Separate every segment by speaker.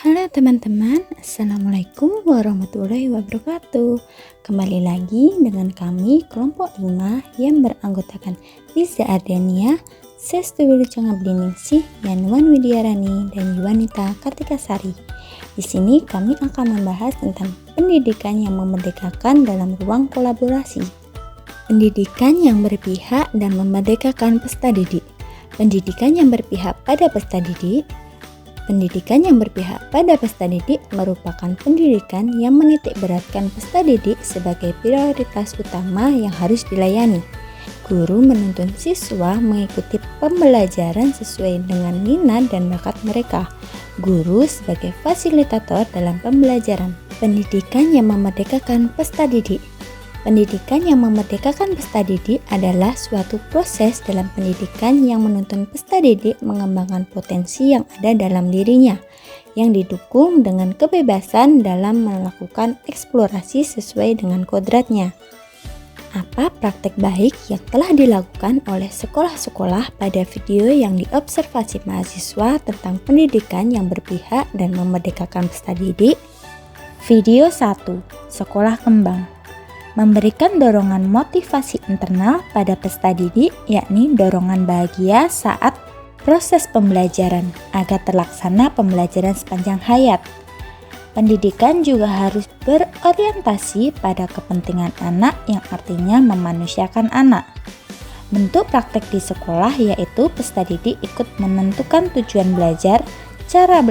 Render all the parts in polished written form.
Speaker 1: Halo teman-teman, Assalamualaikum warahmatullahi wabarakatuh. Kembali lagi dengan kami kelompok 5 yang beranggotakan Liza Ardania, Sestu Wilujeng Abdiningsih, Yanuan Widiarani, dan Yuwanita Kartikasari. Di sini kami akan membahas tentang pendidikan yang memerdekakan dalam ruang kolaborasi. Pendidikan yang berpihak dan memerdekakan peserta didik. Pendidikan yang berpihak pada peserta didik. Pendidikan yang berpihak pada peserta didik merupakan pendidikan yang menitikberatkan peserta didik sebagai prioritas utama yang harus dilayani. Guru menuntun siswa mengikuti pembelajaran sesuai dengan minat dan bakat mereka. Guru sebagai fasilitator dalam pembelajaran. Pendidikan yang memerdekakan peserta didik. Pendidikan yang memerdekakan peserta didik adalah suatu proses dalam pendidikan yang menuntun peserta didik mengembangkan potensi yang ada dalam dirinya, yang didukung dengan kebebasan dalam melakukan eksplorasi sesuai dengan kodratnya. Apa praktek baik yang telah dilakukan oleh sekolah-sekolah pada video yang diobservasi mahasiswa tentang pendidikan yang berpihak dan memerdekakan peserta didik? Video 1. Sekolah Kembang. Memberikan dorongan motivasi internal pada peserta didik, yakni dorongan bahagia saat proses pembelajaran agar terlaksana pembelajaran sepanjang hayat. Pendidikan juga harus berorientasi pada kepentingan anak, yang artinya memanusiakan anak. Bentuk praktek di sekolah yaitu peserta didik ikut menentukan tujuan belajar, cara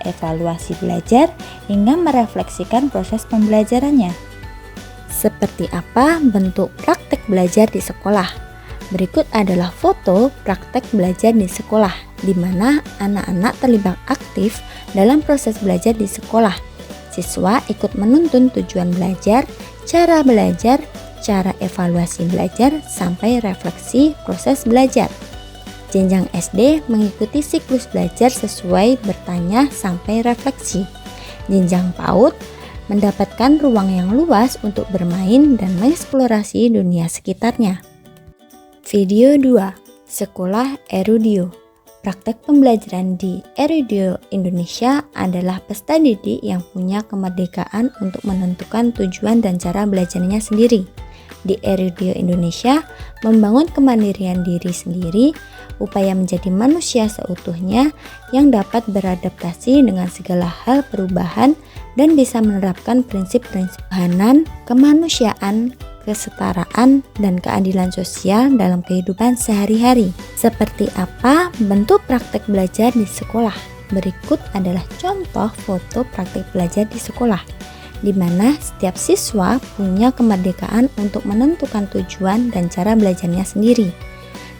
Speaker 1: evaluasi belajar, hingga merefleksikan proses pembelajarannya. Seperti apa bentuk praktek belajar di sekolah? Berikut adalah foto praktek belajar di sekolah, di mana anak-anak terlibat aktif dalam proses belajar di sekolah. Siswa ikut menuntun tujuan belajar, cara evaluasi belajar, sampai refleksi proses belajar. Jenjang SD mengikuti siklus belajar sesuai bertanya sampai refleksi. Jenjang PAUD mendapatkan ruang yang luas untuk bermain dan mengeksplorasi dunia sekitarnya. Video 2. Sekolah Erudio. Praktek pembelajaran di Erudio Indonesia adalah peserta didik yang punya kemerdekaan untuk menentukan tujuan dan cara belajarnya sendiri. Di Erudio Indonesia, membangun kemandirian diri sendiri, upaya menjadi manusia seutuhnya yang dapat beradaptasi dengan segala hal perubahan dan bisa menerapkan prinsip-prinsip kehutanan, kemanusiaan, kesetaraan, dan keadilan sosial dalam kehidupan sehari-hari. Seperti apa bentuk praktek belajar di sekolah? Berikut adalah contoh foto praktek belajar di sekolah, di mana setiap siswa punya kemerdekaan untuk menentukan tujuan dan cara belajarnya sendiri.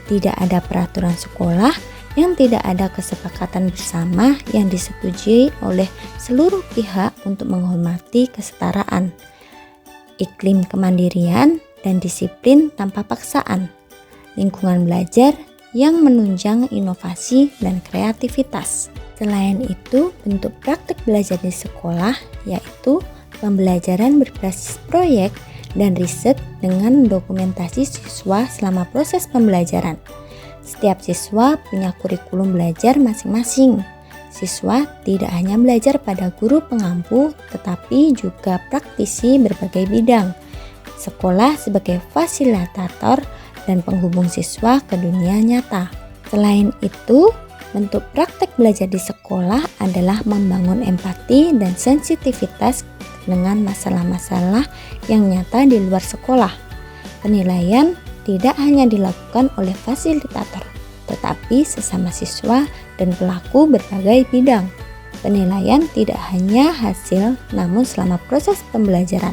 Speaker 1: Tidak ada peraturan sekolah yang tidak ada kesepakatan bersama yang disetujui oleh seluruh pihak untuk menghormati kesetaraan, iklim kemandirian, dan disiplin tanpa paksaan, lingkungan belajar yang menunjang inovasi dan kreativitas. Selain itu, bentuk praktek belajar di sekolah yaitu pembelajaran berbasis proyek dan riset dengan dokumentasi siswa selama proses pembelajaran. Setiap siswa punya kurikulum belajar masing-masing. Siswa tidak hanya belajar pada guru pengampu, tetapi juga praktisi berbagai bidang. Sekolah sebagai fasilitator dan penghubung siswa ke dunia nyata. Selain itu, bentuk praktek belajar di sekolah adalah membangun empati dan sensitivitas dengan masalah-masalah yang nyata di luar sekolah. Penilaian tidak hanya dilakukan oleh fasilitator, tetapi sesama siswa dan pelaku berbagai bidang. Penilaian tidak hanya hasil, namun selama proses pembelajaran.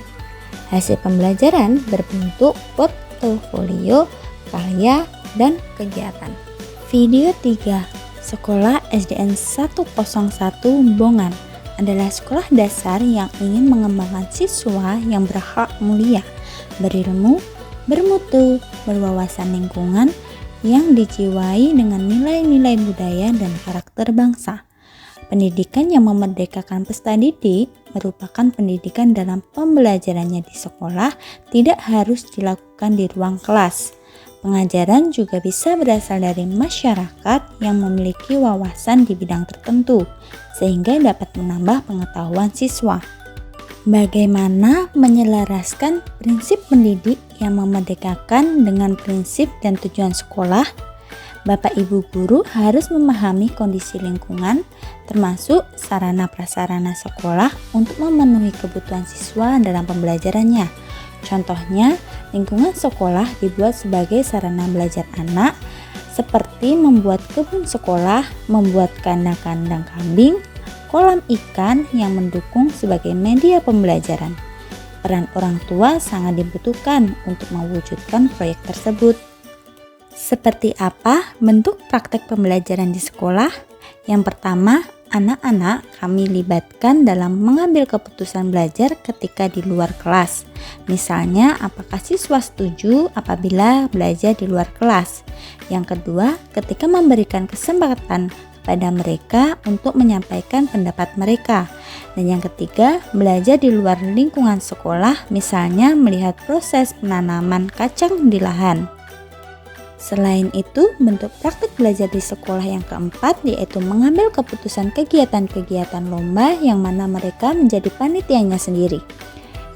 Speaker 1: Hasil pembelajaran berbentuk portofolio, karya, dan kegiatan. Video 3. Sekolah SDN 101 Bongan adalah sekolah dasar yang ingin mengembangkan siswa yang berhak mulia, berilmu, bermutu, berwawasan lingkungan, yang dijiwai dengan nilai-nilai budaya dan karakter bangsa. Pendidikan yang memerdekakan peserta didik merupakan pendidikan dalam pembelajarannya di sekolah, tidak harus dilakukan di ruang kelas. Pengajaran juga bisa berasal dari masyarakat yang memiliki wawasan di bidang tertentu, sehingga dapat menambah pengetahuan siswa. Bagaimana menyelaraskan prinsip pendidik yang memerdekakan dengan prinsip dan tujuan sekolah? Bapak Ibu guru harus memahami kondisi lingkungan, termasuk sarana prasarana sekolah untuk memenuhi kebutuhan siswa dalam pembelajarannya. Contohnya, lingkungan sekolah dibuat sebagai sarana belajar anak, seperti membuat kebun sekolah, membuat kandang-kandang kambing, kolam ikan yang mendukung sebagai media pembelajaran. Peran orang tua sangat dibutuhkan untuk mewujudkan proyek tersebut. Seperti apa bentuk praktek pembelajaran di sekolah? Yang pertama, anak-anak kami libatkan dalam mengambil keputusan belajar ketika di luar kelas. Misalnya, apakah siswa setuju apabila belajar di luar kelas? Yang kedua, ketika memberikan kesempatan kepada mereka untuk menyampaikan pendapat mereka. Dan yang ketiga, belajar di luar lingkungan sekolah, misalnya melihat proses penanaman kacang di lahan. Selain itu, bentuk praktik belajar di sekolah yang keempat yaitu mengambil keputusan kegiatan-kegiatan lomba yang mana mereka menjadi panitianya sendiri.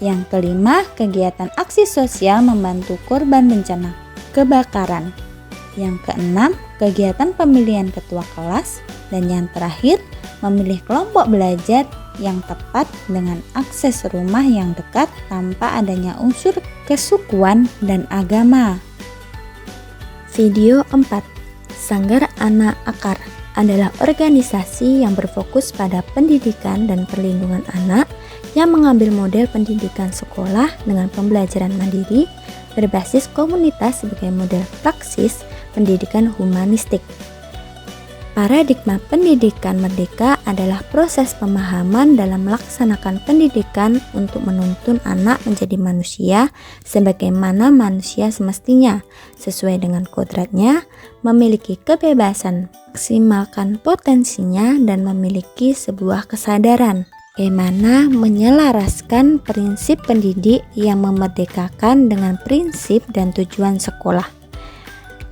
Speaker 1: Yang kelima, kegiatan aksi sosial membantu korban bencana kebakaran. Yang keenam, kegiatan pemilihan ketua kelas. Dan yang terakhir, memilih kelompok belajar yang tepat dengan akses rumah yang dekat tanpa adanya unsur kesukuan dan agama. Video 4. Sanggar Anak Akar adalah organisasi yang berfokus pada pendidikan dan perlindungan anak yang mengambil model pendidikan sekolah dengan pembelajaran mandiri berbasis komunitas sebagai model praksis pendidikan humanistik. Paradigma pendidikan merdeka adalah proses pemahaman dalam melaksanakan pendidikan untuk menuntun anak menjadi manusia sebagaimana manusia semestinya, sesuai dengan kodratnya, memiliki kebebasan, maksimalkan potensinya, dan memiliki sebuah kesadaran. Bagaimana menyelaraskan prinsip pendidik yang memerdekakan dengan prinsip dan tujuan sekolah?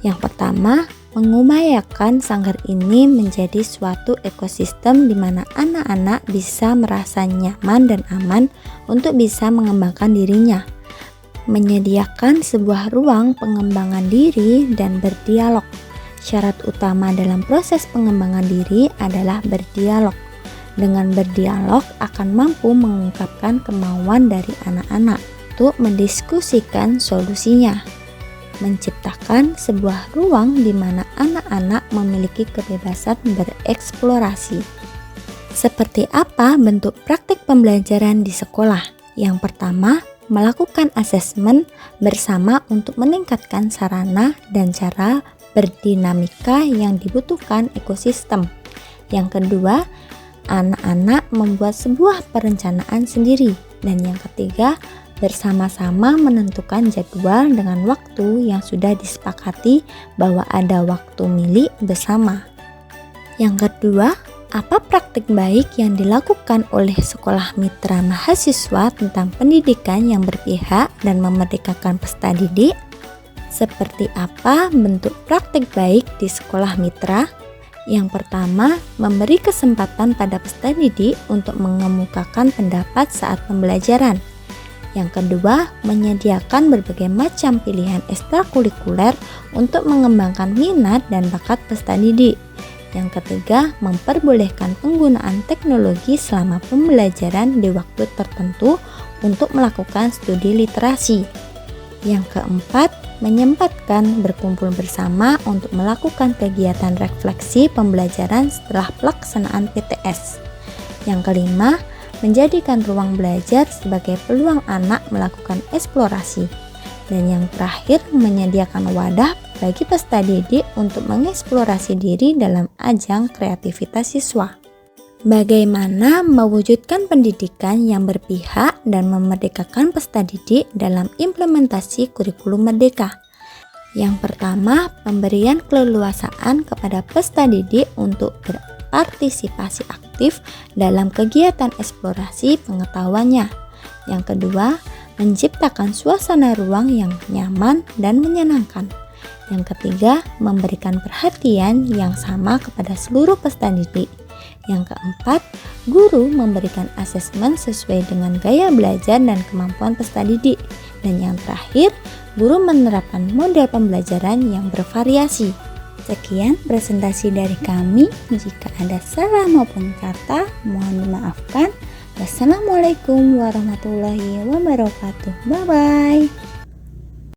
Speaker 1: Yang pertama, mengupayakan sanggar ini menjadi suatu ekosistem di mana anak-anak bisa merasa nyaman dan aman untuk bisa mengembangkan dirinya. Menyediakan sebuah ruang pengembangan diri dan berdialog. Syarat utama dalam proses pengembangan diri adalah berdialog. Dengan berdialog akan mampu mengungkapkan kemauan dari anak-anak untuk mendiskusikan solusinya. Menciptakan sebuah ruang di mana anak-anak memiliki kebebasan bereksplorasi. Seperti apa bentuk praktik pembelajaran di sekolah? Yang pertama, melakukan asesmen bersama untuk meningkatkan sarana dan cara berdinamika yang dibutuhkan ekosistem. Yang kedua, anak-anak membuat sebuah perencanaan sendiri. Dan yang ketiga, bersama-sama menentukan jadwal dengan waktu yang sudah disepakati bahwa ada waktu milik bersama. Yang kedua, apa praktik baik yang dilakukan oleh sekolah mitra mahasiswa tentang pendidikan yang berpihak dan memerdekakan peserta didik? Seperti apa bentuk praktik baik di sekolah mitra? Yang pertama, memberi kesempatan pada peserta didik untuk mengemukakan pendapat saat pembelajaran. Yang kedua, menyediakan berbagai macam pilihan ekstrakurikuler untuk mengembangkan minat dan bakat peserta didik. Yang ketiga, memperbolehkan penggunaan teknologi selama pembelajaran di waktu tertentu untuk melakukan studi literasi. Yang keempat, menyempatkan berkumpul bersama untuk melakukan kegiatan refleksi pembelajaran setelah pelaksanaan PTS. Yang kelima, menjadikan ruang belajar sebagai peluang anak melakukan eksplorasi. Dan yang terakhir, menyediakan wadah bagi peserta didik untuk mengeksplorasi diri dalam ajang kreativitas siswa. Bagaimana mewujudkan pendidikan yang berpihak dan memerdekakan peserta didik dalam implementasi kurikulum merdeka? Yang pertama, pemberian keleluasaan kepada peserta didik untuk berpartisipasi aktif dalam kegiatan eksplorasi pengetahuannya. Yang kedua, menciptakan suasana ruang yang nyaman dan menyenangkan. Yang ketiga, memberikan perhatian yang sama kepada seluruh peserta didik. Yang keempat, guru memberikan asesmen sesuai dengan gaya belajar dan kemampuan peserta didik. Dan yang terakhir, guru menerapkan model pembelajaran yang bervariasi. Sekian presentasi dari kami. Jika ada salah maupun kata, mohon dimaafkan. Wassalamualaikum warahmatullahi wabarakatuh. Bye-bye.